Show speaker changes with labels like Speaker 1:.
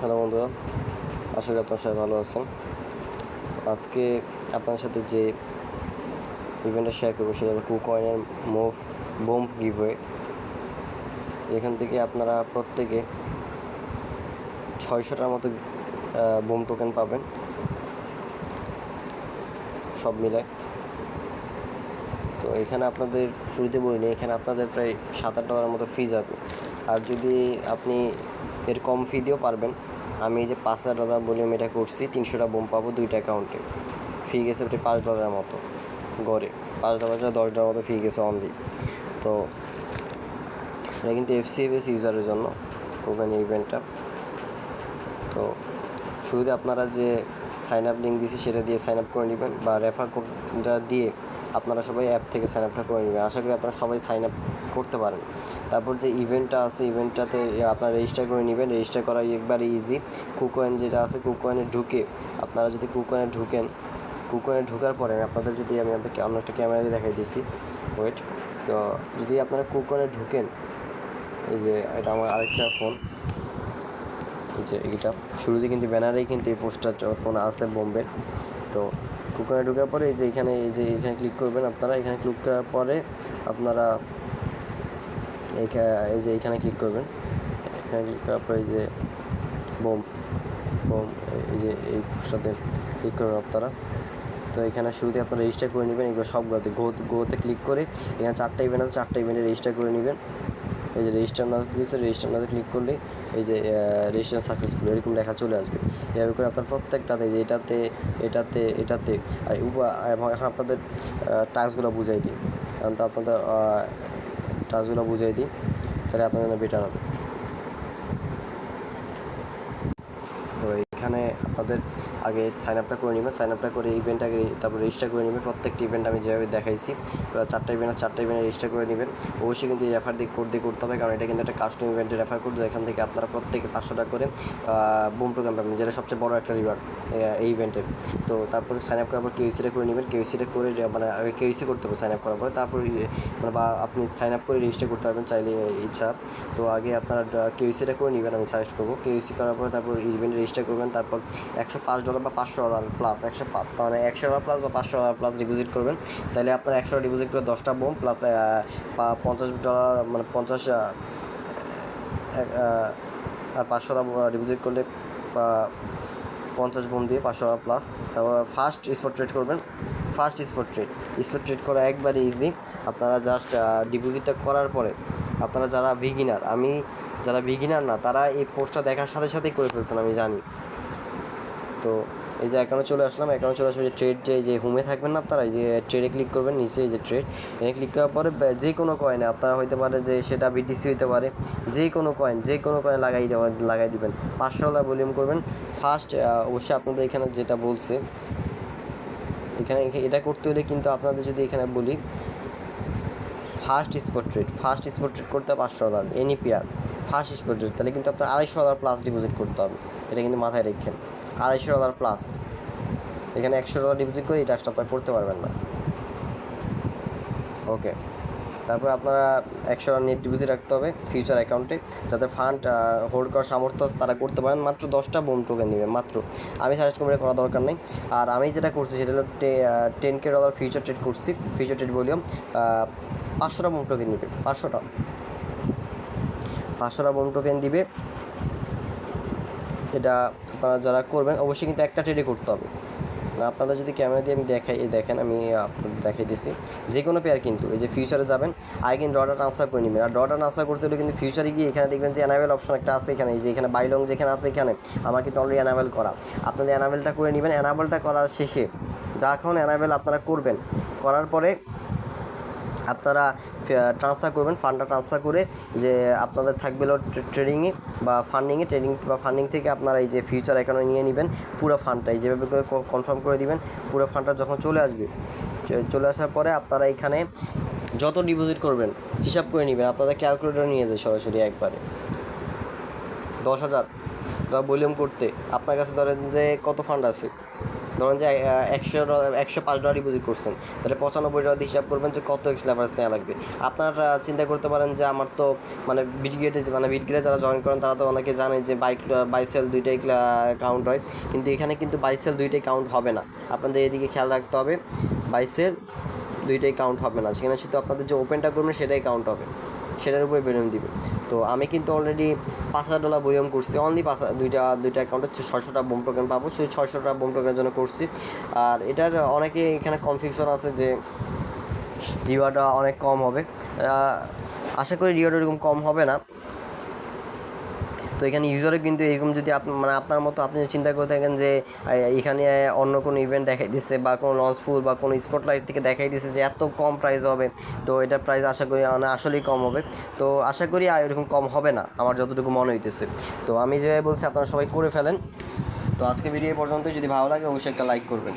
Speaker 1: Hello বন্ধুরা, আশা করি আপনারা সবাই ভালো আছেন। আজকে আপনার সাথে যে ইভেন্টটা শেয়ার করবো সেটা হলো কুকয়েনের মুভ বোম গিভওয়ে। এখান থেকে আপনারা প্রত্যেকে 600টার মতো বোম টোকেন পাবেন সব মিলে। তো এখানে আপনাদের শুরুতে বলিনি, এখানে আপনাদের প্রায় $7-8 মতো ফি যাবে। আর যদি আপনি এর কম ফি দিয়েও পারবেন, আমি এই যে $5,000 ভলিউম এটা করছি, 300টা বোম পাবো 2টা অ্যাকাউন্টে। ফি গেছে প্রায় $5 মতো গড়ে, $5-10 মতো ফি গেছে অনলি। তো এটা কিন্তু FCFS ইউজারের জন্য কোকয়েন ইভেন্টটা। তো শুরুতে আপনারা যে সাইন আপ লিঙ্ক দিয়েছি সেটা দিয়ে সাইন আপ করে নেবেন, বা রেফার কোডটা দিয়ে আপনারা সবাই অ্যাপ থেকে সাইন আপটা করে নেবেন। আশা করি আপনারা সবাই সাইন আপ করতে পারেন। তারপর যে ইভেন্টটা আছে, ইভেন্টটাতে আপনারা রেজিস্টার করে নেবেন। রেজিস্টার করা একবারে ইজি। কুকয়েন যেটা আছে, কুকয়েনে ঢুকে আপনারা যদি কুকয়েনে ঢোকার পরে আপনাদের যদি আমি আপনাকে অন্য একটা ক্যামেরা দিয়ে দেখাই দিচ্ছি, ওয়েট। তো যদি আপনারা কুকয়েনে ঢুকেন, এই যে এটা আমার আরেকটা ফোন, এই যে এইটা শুরুতে কিন্তু ব্যানারেই কিন্তু এই পোস্টার যখন আছে বোম্বের। তো কুকয়েনে ঢোকার পরে এই যে এখানে ক্লিক করবেন। আপনারা এখানে ক্লিক করার পরে আপনারা এখানে ক্লিক করবেন। এখানে ক্লিক করার পরে এই যে বোম এই যে এই পোস্টারতে ক্লিক করবেন আপনারা। তো এখানে শুরুতে আপনারা রেজিস্টার করে নেবেন এগুলো সবগুলোতে। গোতে ক্লিক করে এখানে 4টা ইভেন্ট আছে, 4টা ইভেন্টে রেজিস্টার করে নেবেন। এই যে রেজিস্টার নাও দিয়েছে, রেজিস্টার নাও ক্লিক করলে এই যে রেজিস্ট্রেশন সাকসেসফুল এরকম লেখা চলে আসবে। এভাবে করে আপনার প্রত্যেকটাতে যে এটাতে আর এবং এখন আপনাদের টাস্কগুলো বুঝাই দিই, কারণ তো আপনাদের টাস্কগুলো বুঝাই দিই, তাহলে আপনাদের জন্য বেটার হবে। তো এখানে আপনাদের আগে সাইন আপটা করে নেবেন। সাইন আপটা করে ইভেন্ট আগে তারপর রেজিস্টার করে নেবেন। প্রত্যেকটি ইভেন্ট আমি যেভাবে দেখাইছি 4টা ইভেন্টে রেজিস্টার করে নেবেন। অবশ্যই কিন্তু এই রেফার কোড দিয়ে করতে হবে, কারণ এটা কিন্তু একটা কাস্টম ইভেন্টের রেফার কোড, যেখান থেকে আপনারা প্রত্যেকে 500 টাকা করে বোম টোকেন পাবেন, যেটা সবচেয়ে বড় একটা রিওয়ার্ড এই ইভেন্টের। তো তারপরে সাইন আপ করার পর কেউসিটা করে নেবেন। কেউসিটা করে মানে আগে কেউসি করতে হবে সাইন আপ করার পরে, তারপর মানে বা আপনি সাইন আপ করে রেজিস্টার করতে পারবেন চাইলে ইচ্ছা। তো আগে আপনারা কেউসিটা করে নেবেন, আমি সাজেস্ট করবো। কেউসি করার পরে তারপর ইভেন্ট রেজিস্টার করবেন। তারপর $105 বা $500 প্লাস মানে $100 প্লাস বা $500 প্লাস ডিপোজিট করবেন। তাহলে আপনার 100 ডিপোজিট করে 10টা বোম প্লাস $50 মানে 50 আর $500 ডিপোজিট করলে 50 বোম দিয়ে $500 প্লাস। তারপর ফার্স্ট স্পট ট্রেড করবেন। স্পট ট্রেড করা একবারে ইজি। আপনারা জাস্ট ডিপোজিটটা করার পরে আপনারা যারা বিগিনার না, তারা এই পোস্টটা দেখার সাথে সাথেই করে ফেলছেন, আমি জানি। তো এই যে অ্যাকাউন্টে চলে আসলাম। যে ট্রেড যে হোমে থাকবেন না আপনারা, এই যে ট্রেডে ক্লিক করবেন। নিচে এই যে ট্রেড, এখানে ক্লিক করার পরে যে কোনো কয়েনে আপনারা হইতে পারে যে সেটা BTC হইতে পারে, যে কোনো কয়েন লাগাই দিবেন। $500 ভলিউম করবেন ফার্স্ট। অবশ্যই আপনাদের এখানে যেটা বলছে, এখানে এটা করতে হলে কিন্তু আপনাদের যদি এখানে বলি ফার্স্ট স্পট ট্রেড করতে হবে $500 NEPR ফার্স্ট স্পট ট্রেড, তাহলে কিন্তু আপনার $250 প্লাস ডিপোজিট করতে হবে। এটা কিন্তু মাথায় রাখেন, $250 প্লাস। এখানে $100 ডিপোজিট করে এই টাস্কটা আপনারা করতে পারবেন না। ওকে, তারপর আপনারা $100 নেট ডিপোজিট রাখতে হবে ফিউচার অ্যাকাউন্টে। যাদের ফান্ড হোল্ড করার সামর্থ্য আছে তারা করতে পারেন। মাত্র 10টা বোম টোকেন নেবেন মাত্র। আমি সাজেস্ট করবো করার দরকার নেই। আর আমি যেটা করছি সেটা হলো $10K ফিউচার ট্রেড করছি। ফিউচার ট্রেড ভলিউম 500টা বোম টোকেন নেবে। 500টা বোম টোকেন দিবে। এটা আপনারা যারা করবেন অবশ্যই কিন্তু একটা ট্রেডে করতে হবে। আপনাদের যদি ক্যামেরা দিয়ে আমি দেখেন আমি আপনাদের দেখাই দিচ্ছি। যে কোনো পেয়ার কিন্তু এই যে ফিউচারে যাবেন, আগে কিন্তু ডটা ট্রান্সফার করে নেবেন। আর ডটা ট্রান্সফার করতে হলে কিন্তু ফিউচারে গিয়ে এখানে দেখবেন যে অ্যানাবেল অপশন একটা আছে। এখানে এই যে এখানে বাইলং যেখানে আছে, এখানে আমার কিন্তু অলরেডি অ্যানাবেল করা। আপনাদের অ্যানাবেলটা করে নেবেন। অ্যানাবেলটা করার শেষে যখন অ্যানাবেল আপনারা করবেন, করার পরে আপনারা ট্রান্সফার করবেন। ফান্ডটা ট্রান্সফার করে যে আপনাদের থাকবে হলো ট্রেডিং বা ফান্ডিং থেকে আপনারা এই যে ফিউচার অ্যাকাউন্টে নিয়ে নেবেন পুরো ফান্ডটাই, যেভাবে করে কনফার্ম করে দিবেন। পুরো ফান্ডটা যখন চলে আসার পরে আপনারা এখানে যত ডিপোজিট করবেন হিসাব করে নেবেন। আপনাদের ক্যালকুলেটর নিয়ে যায় সরাসরি একবারে 10,000 ভলিউম করতে আপনার কাছে ধরেন যে কত ফান্ড আছে, ধরুন যে $105 ডিপোজিট করছেন, তাহলে $95 দিয়ে হিসাব করবেন যে কত এক্স লেভারেজ নেওয়া লাগবে। আপনারা চিন্তা করতে পারেন যে আমার তো মানে বিটগেটে যারা জয়েন করেন তারা তো অনেকে জানে যে বাই সেল দুইটাই কাউন্ট হয়, কিন্তু এখানে কিন্তু বাই সেল দুইটাই কাউন্ট হবে না। আপনাদের এদিকে খেয়াল রাখতে হবে, বাই সেল দুইটাই কাউন্ট হবে না, সেখানে শুধু আপনাদের যে ওপেনটা করবেন সেটাই কাউন্ট হবে, সেটার উপরে ভলিউম দিবে। তো আমি কিন্তু অলরেডি $5,000 ভলিউম করছি, অনলি দুইটা অ্যাকাউন্টে 600টা বোম টোকেন পাবো, সেই 600টা বোম টোকেনের জন্য করছি। আর এটার অনেকে এখানে কনফিউশন আছে যে রিওয়ার্ডটা অনেক কম হবে। আশা করি রিওয়ার্ড এরকম কম হবে না। তো এখানে ইউজারে কিন্তু এরকম যদি মানে আপনার মতো আপনি চিন্তা করে থাকেন যে এখানে অন্য কোনো ইভেন্ট দেখাই দিচ্ছে বা কোনো লঞ্চ পুল বা কোনো স্পটলাইট থেকে দেখাই দিচ্ছে যে এত কম প্রাইস হবে, তো এটার প্রাইস আশা করি আসলেই কম হবে। তো আশা করি এরকম কম হবে না আমার যতটুকু মনে হইতেছে। তো আমি যেভাবে বলছি আপনারা সবাই করে ফেলেন। তো আজকে ভিডিও পর্যন্ত, যদি ভালো লাগে অবশ্যই একটা লাইক করবেন।